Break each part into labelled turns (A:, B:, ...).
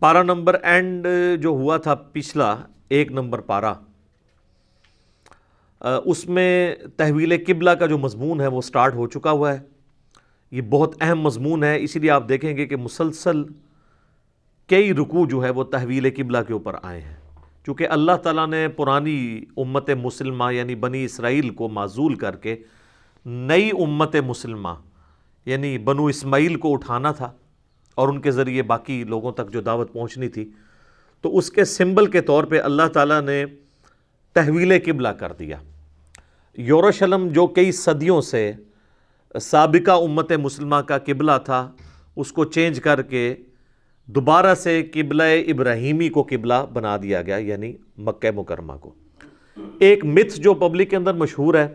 A: پارہ number and جو ہوا تھا پچھلا 1 نمبر پارہ، اس میں تحویل قبلہ کا جو مضمون ہے وہ سٹارٹ ہو چکا ہوا ہے۔ یہ بہت اہم مضمون ہے، اسی لیے آپ دیکھیں گے کہ مسلسل کئی رکوع جو ہے وہ تحویل قبلہ کے اوپر آئے ہیں، چونکہ اللہ تعالیٰ نے پرانی امت مسلمہ یعنی بنی اسرائیل کو معزول کر کے نئی امت مسلمہ یعنی بنو اسماعیل کو اٹھانا تھا اور ان کے ذریعے باقی لوگوں تک جو دعوت پہنچنی تھی، تو اس کے سمبل کے طور پہ اللہ تعالیٰ نے تحویل قبلہ کر دیا۔ یروشلم جو کئی صدیوں سے سابقہ امت مسلمہ کا قبلہ تھا، اس کو چینج کر کے دوبارہ سے قبلہ ابراہیمی کو قبلہ بنا دیا گیا، یعنی مکہ مکرمہ کو۔ ایک متھ جو پبلک کے اندر مشہور ہے،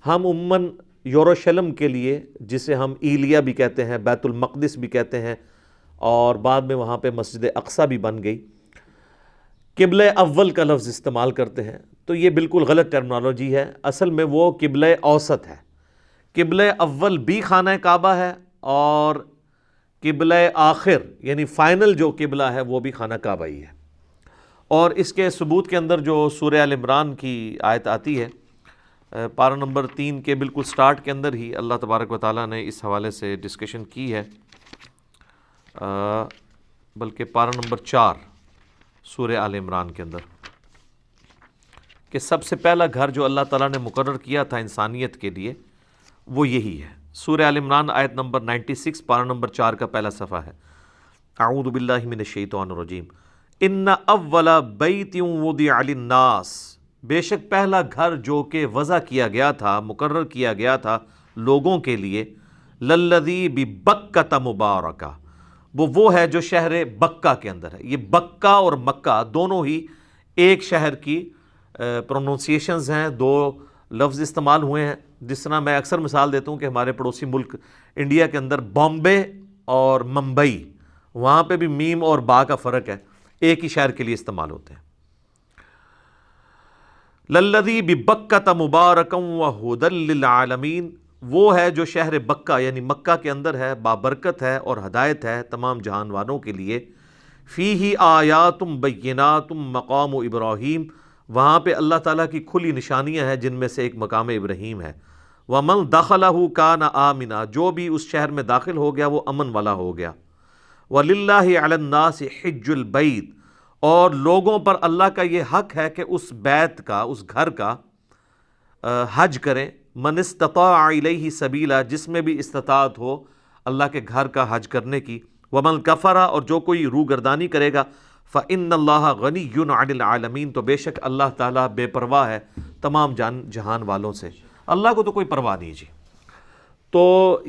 A: ہم عموماً یروشلم کے لیے، جسے ہم ایلیا بھی کہتے ہیں، بیت المقدس بھی کہتے ہیں، اور بعد میں وہاں پہ مسجد اقصیٰ بھی بن گئی، قبلہ اول کا لفظ استعمال کرتے ہیں، تو یہ بالکل غلط ٹرمنالوجی ہے۔ اصل میں وہ قبلہ اوسط ہے۔ قبلہ اول بھی خانہ کعبہ ہے، اور قبلہ آخر یعنی فائنل جو قبلہ ہے وہ بھی خانہ کعبہ ہی ہے۔ اور اس کے ثبوت کے اندر جو سورہ آل عمران کی آیت آتی ہے، پارہ نمبر 3 کے بالکل سٹارٹ کے اندر ہی اللہ تبارک و تعالیٰ نے اس حوالے سے ڈسکشن کی ہے، بلکہ پارہ نمبر 4 سورہ آل عمران کے اندر، کہ سب سے پہلا گھر جو اللہ تعالیٰ نے مقرر کیا تھا انسانیت کے لیے وہ یہی ہے۔ سورہ آل عمران آیت نمبر 96 پارہ نمبر 4 کا پہلا صفحہ ہے۔ اعوذ باللہ من الشیطان الرجیم، ان اول بیت وضع للناس، بے شک پہلا گھر جو کہ وضع کیا گیا تھا، مقرر کیا گیا تھا لوگوں کے لیے، للذی ببکۃ مبارکہ، وہ ہے جو شہر بکہ کے اندر ہے۔ یہ بکہ اور مکہ دونوں ہی ایک شہر کی پروننسیشنز ہیں، 2 لفظ استعمال ہوئے ہیں۔ جس طرح میں اکثر مثال دیتا ہوں کہ ہمارے پڑوسی ملک انڈیا کے اندر بامبے اور ممبئی، وہاں پہ بھی میم اور با کا فرق ہے، ایک ہی شہر کے لیے استعمال ہوتے ہیں۔ للذی ببکۃ مبارکا وہدی للعالمین، وہ ہے جو شہر بکہ یعنی مکہ کے اندر ہے، بابرکت ہے اور ہدایت ہے تمام جہان والوں کے لیے۔ فیہ آیات بینات مقام ابراہیم، وہاں پہ اللہ تعالیٰ کی کھلی نشانیاں ہیں جن میں سے ایک مقام ابراہیم ہے۔ ومن دخلہ کان آمنا، جو بھی اس شہر میں داخل ہو گیا وہ امن والا ہو گیا۔ وللہ علی الناس حج البیت، اور لوگوں پر اللہ کا یہ حق ہے کہ اس بیت کا، اس گھر کا حج کریں۔ من استطاع الیہ سبیلا، جس میں بھی استطاعت ہو اللہ کے گھر کا حج کرنے کی۔ ومن کفر، اور جو کوئی روگردانی کرے گا، فإن اللہ غنی عن العالمین، تو بے شک اللہ تعالیٰ بے پرواہ ہے تمام جہان والوں سے، اللہ کو تو کوئی پرواہ نہیں جی۔ تو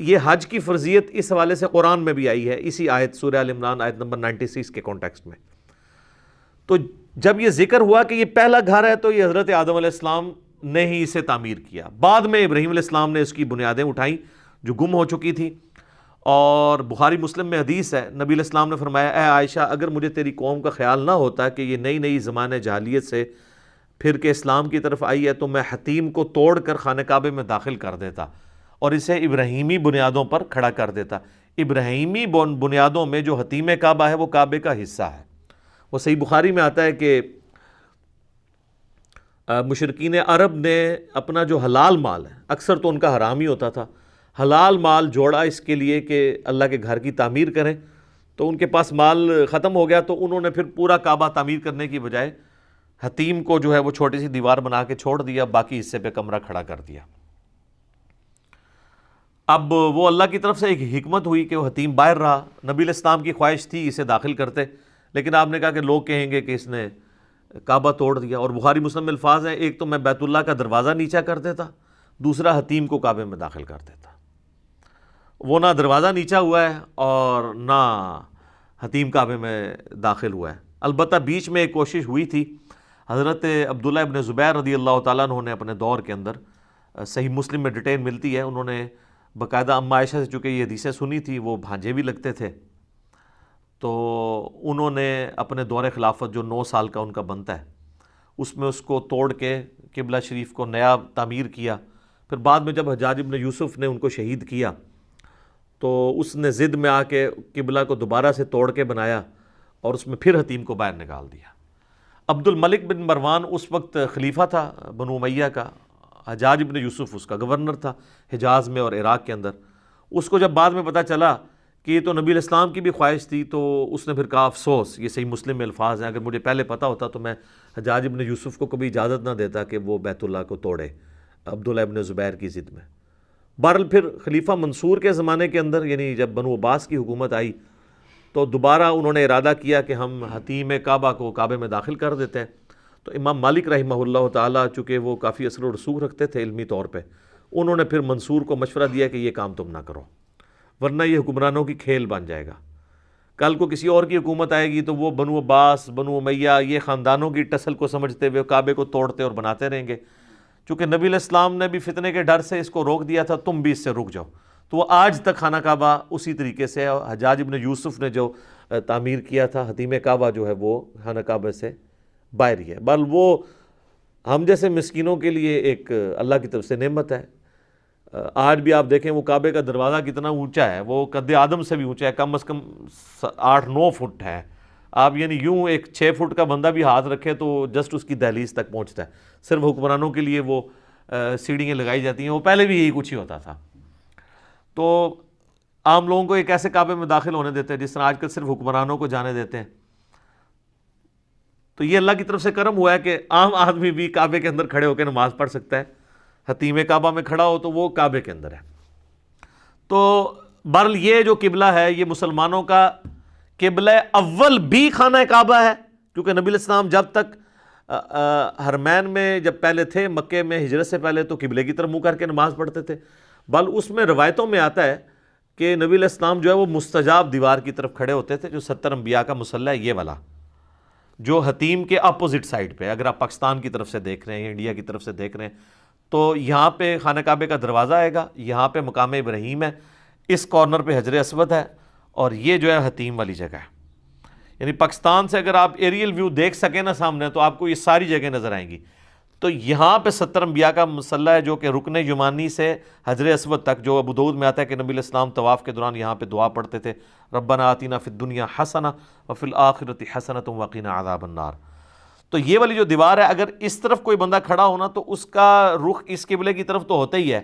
A: یہ حج کی فرضیت اس حوالے سے قرآن میں بھی آئی ہے، اسی آیت سورہ آل عمران آیت نمبر 96 کے کانٹیکسٹ میں۔ تو جب یہ ذکر ہوا کہ یہ پہلا گھر ہے، تو یہ حضرت آدم علیہ السلام نے ہی اسے تعمیر کیا، بعد میں ابراہیم علیہ السلام نے اس کی بنیادیں اٹھائیں جو گم ہو چکی تھی۔ اور بخاری مسلم میں حدیث ہے، نبی علیہ السلام نے فرمایا، اے عائشہ، اگر مجھے تیری قوم کا خیال نہ ہوتا کہ یہ نئی زمانہ جاہلیت سے پھر کے اسلام کی طرف آئی ہے، تو میں حتیم کو توڑ کر خانہ کعبے میں داخل کر دیتا اور اسے ابراہیمی بنیادوں پر کھڑا کر دیتا۔ ابراہیمی بنیادوں میں جو حتیم کعبہ ہے وہ کعبے کا حصہ ہے۔ وہ صحیح بخاری میں آتا ہے کہ مشرکین عرب نے اپنا جو حلال مال ہے، اکثر تو ان کا حرام ہی ہوتا تھا، حلال مال جوڑا اس کے لیے کہ اللہ کے گھر کی تعمیر کریں، تو ان کے پاس مال ختم ہو گیا، تو انہوں نے پھر پورا کعبہ تعمیر کرنے کی بجائے حتیم کو جو ہے وہ چھوٹی سی دیوار بنا کے چھوڑ دیا، باقی حصے پہ کمرہ کھڑا کر دیا۔ اب وہ اللہ کی طرف سے ایک حکمت ہوئی کہ وہ حتیم باہر رہا، نبی علیہ السلام کی خواہش تھی اسے داخل کرتے، لیکن آپ نے کہا کہ لوگ کہیں گے کہ اس نے کعبہ توڑ دیا۔ اور بخاری مسلم میں الفاظ ہیں، ایک تو میں بیت اللہ کا دروازہ نیچا کر دیتا، دوسرا حتیم کو کعبے میں داخل کر دیتا۔ وہ نہ دروازہ نیچا ہوا ہے اور نہ حتیم کعبے میں داخل ہوا ہے۔ البتہ بیچ میں ایک کوشش ہوئی تھی، حضرت عبداللہ ابن زبیر رضی اللہ تعالیٰ عنہ نے اپنے دور کے اندر، صحیح مسلم میں ڈیٹیل ملتی ہے، انہوں نے باقاعدہ اماں عائشہ سے چونکہ یہ حدیثیں سنی تھی، وہ بھانجے بھی لگتے تھے، تو انہوں نے اپنے دور خلافت جو 9 سال کا ان کا بنتا ہے، اس میں اس کو توڑ کے قبلہ شریف کو نیا تعمیر کیا۔ پھر بعد میں جب حجاج ابن یوسف نے ان کو شہید کیا، تو اس نے ضد میں آ کے قبلہ کو دوبارہ سے توڑ کے بنایا، اور اس میں پھر حتیم کو باہر نکال دیا۔ عبد الملک بن مروان اس وقت خلیفہ تھا بنو امیہ کا، حجاج بن یوسف اس کا گورنر تھا حجاز میں اور عراق کے اندر۔ اس کو جب بعد میں پتہ چلا کہ یہ تو نبی علیہ السلام کی بھی خواہش تھی، تو اس نے پھر کہا افسوس، یہ صحیح مسلم میں الفاظ ہیں، اگر مجھے پہلے پتہ ہوتا تو میں حجاج بن یوسف کو کبھی اجازت نہ دیتا کہ وہ بیت اللہ کو توڑے عبداللہ ابن زبیر کی ضد میں۔ بہرحال پھر خلیفہ منصور کے زمانے کے اندر، یعنی جب بنو عباس کی حکومت آئی، تو دوبارہ انہوں نے ارادہ کیا کہ ہم حتیم کعبہ کو کعبے میں داخل کر دیتے ہیں۔ تو امام مالک رحمہ اللہ تعالیٰ، چونکہ وہ کافی اثر و رسوخ رکھتے تھے علمی طور پہ، انہوں نے پھر منصور کو مشورہ دیا کہ یہ کام تم نہ کرو، ورنہ یہ حکمرانوں کی کھیل بن جائے گا۔ کل کو کسی اور کی حکومت آئے گی تو وہ بنو عباس، بنو امیہ، یہ خاندانوں کی ٹسل کو سمجھتے ہوئے کعبے کو توڑتے اور بناتے رہیں گے۔ چونکہ نبی علیہ السلام نے بھی فتنے کے ڈر سے اس کو روک دیا تھا، تم بھی اس سے رک جاؤ، تو وہ آج تک خانہ کعبہ اسی طریقے سے ہے۔ حجاج بن یوسف نے جو تعمیر کیا تھا حتیم کعبہ، جو ہے وہ خانہ کعبہ سے باہر ہی ہے، بل وہ ہم جیسے مسکینوں کے لیے ایک اللہ کی طرف سے نعمت ہے۔ آج بھی آپ دیکھیں وہ کعبے کا دروازہ کتنا اونچا ہے، وہ قد آدم سے بھی اونچا ہے، کم از کم 8-9 فٹ ہے۔ آپ یعنی یوں ایک 6 فٹ کا بندہ بھی ہاتھ رکھے تو جسٹ اس کی دہلیز تک پہنچتا ہے۔ صرف حکمرانوں کے لیے وہ سیڑھیاں لگائی جاتی ہیں، وہ پہلے بھی یہی کچھ ہی ہوتا تھا۔ تو عام لوگوں کو ایک ایسے کعبے میں داخل ہونے دیتے ہیں جس طرح آج کل صرف حکمرانوں کو جانے دیتے ہیں۔ تو یہ اللہ کی طرف سے کرم ہوا ہے کہ عام آدمی بھی کعبے کے اندر کھڑے ہو کے نماز پڑھ سکتا ہے، حتیم کعبہ میں کھڑا ہو تو وہ کعبے کے اندر ہے۔ تو بہرحال یہ جو قبلہ ہے یہ مسلمانوں کا قبلہ اول بھی خانہ کعبہ ہے، کیونکہ نبی علیہ السلام جب تک حرمین میں جب پہلے تھے، مکے میں ہجرت سے پہلے، تو قبلے کی طرف منہ کر کے نماز پڑھتے تھے۔ بل اس میں روایتوں میں آتا ہے کہ نبی علیہ السلام جو ہے وہ مستجاب دیوار کی طرف کھڑے ہوتے تھے، جو 70 انبیاء کا مصلی ہے یہ والا، جو حتیم کے اپوزٹ سائڈ پہ، اگر آپ پاکستان کی طرف سے دیکھ رہے ہیں یا انڈیا کی طرف سے دیکھ رہے ہیں تو یہاں پہ خانہ کعبے کا دروازہ آئے گا، یہاں پہ مقام ابراہیم ہے، اس کارنر پہ حجر اسود ہے، اور یہ جو ہے حتیم والی جگہ ہے۔ یعنی پاکستان سے اگر آپ ایریل ویو دیکھ سکیں نا سامنے، تو آپ کو یہ ساری جگہ نظر آئیں گی۔ تو یہاں پہ 70 انبیاء کا مصلی ہے، جو کہ رکن یمانی سے حجر اسود تک، جو ابو داؤد میں آتا ہے کہ نبی علیہ السلام طواف کے دوران یہاں پہ دعا پڑھتے تھے، ربنا آتینا فی الدنیا حسنہ وفی الآخرۃ حسنۃ وقنا عذاب النار۔ تو یہ والی جو دیوار ہے، اگر اس طرف کوئی بندہ کھڑا ہونا تو اس کا رخ اس قبلے کی طرف تو ہوتا ہی ہے۔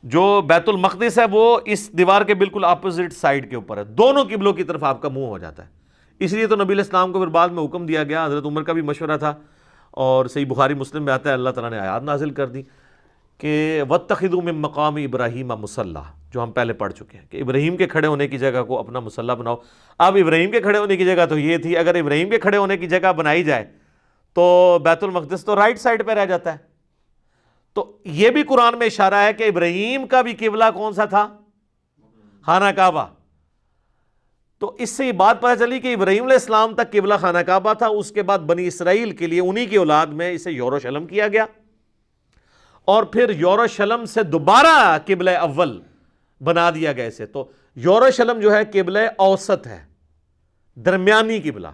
A: جو بیت المقدس ہے وہ اس دیوار کے بالکل اپوزٹ سائڈ کے اوپر ہے، دونوں قبلوں کی طرف آپ کا منہ ہو جاتا ہے۔ اس لیے تو نبی علیہ السلام کو پھر بعد میں حکم دیا گیا، حضرت عمر کا بھی مشورہ تھا، اور صحیح بخاری مسلم میں آتا ہے اللہ تعالیٰ نے آیات نازل کر دی کہ وَاتَّخِذُوا مِن مَّقَامِ إِبْرَاهِيمَ مُصَلَّىٰ، جو ہم پہلے پڑھ چکے ہیں کہ ابراہیم کے کھڑے ہونے کی جگہ کو اپنا مصلی بناؤ۔ اب ابراہیم کے کھڑے ہونے کی جگہ تو یہ تھی، اگر ابراہیم کے کھڑے ہونے کی جگہ بنائی جائے تو بیت المقدس تو رائٹ سائڈ پہ رہ جاتا ہے۔ تو یہ بھی قرآن میں اشارہ ہے کہ ابراہیم کا بھی قبلہ کون سا تھا؟ خانہ کعبہ۔ تو اس سے یہ بات پتہ چلی کہ ابراہیم علیہ السلام تک قبلہ خانہ کعبہ تھا، اس کے بعد بنی اسرائیل کے لیے انہی کی اولاد میں اسے یروشلم کیا گیا، اور پھر یروشلم سے دوبارہ قبلہ اول بنا دیا گیا اسے۔ تو یروشلم جو ہے قبلہ اوسط ہے، درمیانی قبلہ،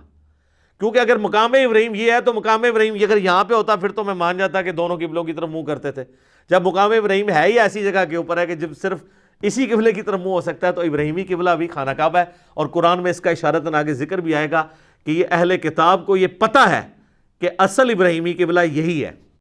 A: کیونکہ اگر مقام ابراہیم یہ ہے تو مقام ابراہیم اگر یہاں پہ ہوتا پھر تو میں مان جاتا کہ دونوں قبلوں کی طرف منہ کرتے تھے۔ جب مقام ابراہیم ہے ہی ایسی جگہ کے اوپر ہے کہ جب صرف اسی قبلے کی طرف منہ ہو سکتا ہے، تو ابراہیمی قبلہ بھی خانہ کعبہ ہے، اور قرآن میں اس کا اشارتاً آگے ذکر بھی آئے گا کہ یہ اہل کتاب کو یہ پتہ ہے کہ اصل ابراہیمی قبلہ یہی ہے۔